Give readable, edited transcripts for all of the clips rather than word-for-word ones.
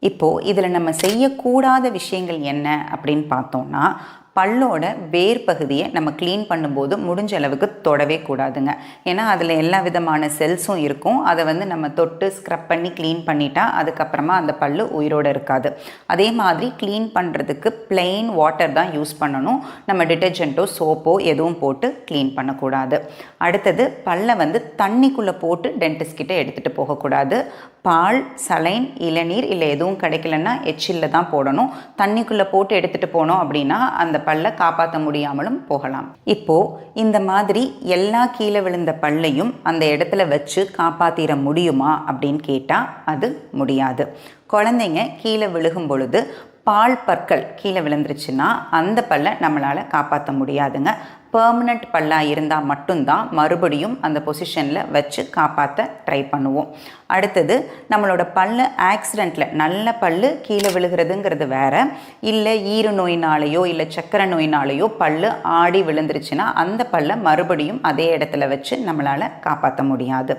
இப்போது இதில் நம்ம செய்யக்கூடாத விஷயங்கள் என்ன அப்படின்னு பார்த்தோம்னா, பல்லோட வேர் பகுதியை நம்ம க்ளீன் பண்ணும்போது முடிஞ்ச அளவுக்கு தொடவே கூடாதுங்க. ஏன்னா அதில் எல்லா விதமான செல்ஸும் இருக்கும். அதை நம்ம தொட்டு ஸ்க்ரப் பண்ணி க்ளீன் பண்ணிட்டா அதுக்கப்புறமா அந்த பல்லு உயிரோடு இருக்காது. அதே மாதிரி க்ளீன் பண்ணுறதுக்கு பிளெயின் வாட்டர் தான் யூஸ் பண்ணணும். நம்ம டிட்டர்ஜென்ட்டோ சோப்போ எதுவும் போட்டு க்ளீன் பண்ணக்கூடாது. அடுத்தது பல்லை தண்ணிக்குள்ளே போட்டு டென்டிஸ்ட் கிட்ட எடுத்துகிட்டு போகக்கூடாது. பால், சலைன், இளநீர் இல்லை எதுவும் கிடைக்கலன்னா எச்சில்ல தான் போடணும். தண்ணிக்குள்ளே போட்டு எடுத்துகிட்டு போனோம் அப்படின்னா அந்த பல்லை காப்பாற்ற முடியாமலும் போகலாம். இப்போது இந்த மாதிரி எல்லா கீழே விழுந்த பல்லையும் அந்த இடத்துல வச்சு காப்பாற்றிட முடியுமா அப்படின்னு கேட்டால் அது முடியாது. குழந்தைங்க கீழே விழுகும் பொழுது பால் பற்கள் கீழே விழுந்துருச்சுன்னா அந்த பல்லை நம்மளால் காப்பாற்ற முடியாதுங்க. பெர்மனண்ட் பல்லாக இருந்தால் மட்டும்தான் மறுபடியும் அந்த பொசிஷனில் வச்சு காப்பாற்ற ட்ரை பண்ணுவோம். அடுத்தது நம்மளோட பல்லு ஆக்சிடெண்ட்டில் நல்ல பல்லு கீழே விழுகிறதுங்கிறது வேற. இல்லை ஈறு நோயினாலேயோ இல்லை சக்கரை நோயினாலேயோ பல்லு ஆடி விழுந்துருச்சுன்னா அந்த பல்லை மறுபடியும் அதே இடத்துல வச்சு நம்மளால் காப்பாற்ற முடியாது.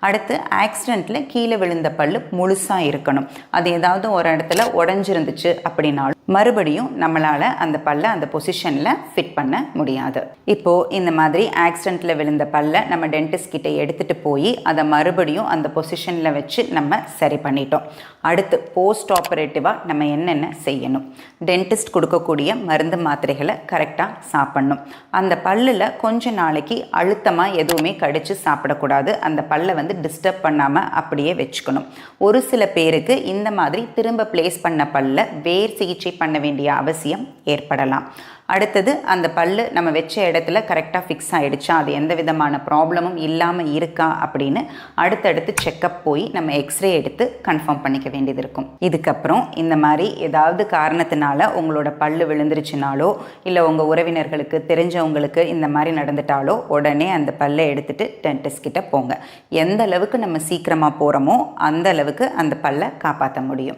அடுத்து ஆக்சிடெண்ட்டில் கீழே விழுந்த பல்லு முழுசாக இருக்கணும். அது ஏதாவது ஒரு இடத்துல உடஞ்சிருந்துச்சு அப்படின்னாலும் மறுபடியும் நம்மளால் அந்த பல்லை அந்த பொசிஷனில் ஃபிட் பண்ண முடியாது. இப்போது இந்த மாதிரி ஆக்சிடெண்ட்டில் விழுந்த பல்லை நம்ம டென்டிஸ்ட் கிட்ட எடுத்துகிட்டு போய் அதை மறுபடியும் அந்த பொசிஷனில் வச்சு நம்ம சரி பண்ணிட்டோம். அடுத்து போஸ்ட் ஆப்ரேட்டிவாக நம்ம என்னென்ன செய்யணும்? டென்டிஸ்ட் கொடுக்கக்கூடிய மருந்து மாத்திரைகளை கரெக்டாக சாப்பிட்ணும். அந்த பல்லில் கொஞ்ச நாளைக்கு அழுத்தமாக எதுவுமே கடித்து சாப்பிடக்கூடாது. அந்த பல்லை டிஸ்டர்ப் பண்ணாமல் அப்படியே வச்சுக்கணும். ஒரு சில பேருக்கு இந்த மாதிரி திரும்ப பிளேஸ் பண்ண பல்ல வேர் சிகிச்சை பண்ண வேண்டிய அவசியம் ஏற்படலாம். அடுத்தது அந்த பல்லு நம்ம வச்ச இடத்துல கரெக்டாக ஃபிக்ஸ் ஆகிடுச்சா, அது எந்த விதமான ப்ராப்ளமும் இல்லாமல் இருக்கா அப்படின்னு அடுத்தடுத்து செக்கப் போய் நம்ம எக்ஸ்ரே எடுத்து கன்ஃபார்ம் பண்ணிக்க வேண்டியது இருக்கும். இதுக்கப்புறம் இந்த மாதிரி ஏதாவது காரணத்தினால உங்களோட பல்லு விழுந்துருச்சுனாலோ இல்லை உங்கள் உறவினர்களுக்கு தெரிஞ்சவங்களுக்கு இந்த மாதிரி நடந்துட்டாலோ உடனே அந்த பல்லை எடுத்துகிட்டு டென்டிஸ்ட் கிட்ட போங்க. எந்த அளவுக்கு நம்ம சீக்கிரமாக போகிறோமோ அந்த அளவுக்கு அந்த பல்லை காப்பாற்ற முடியும்.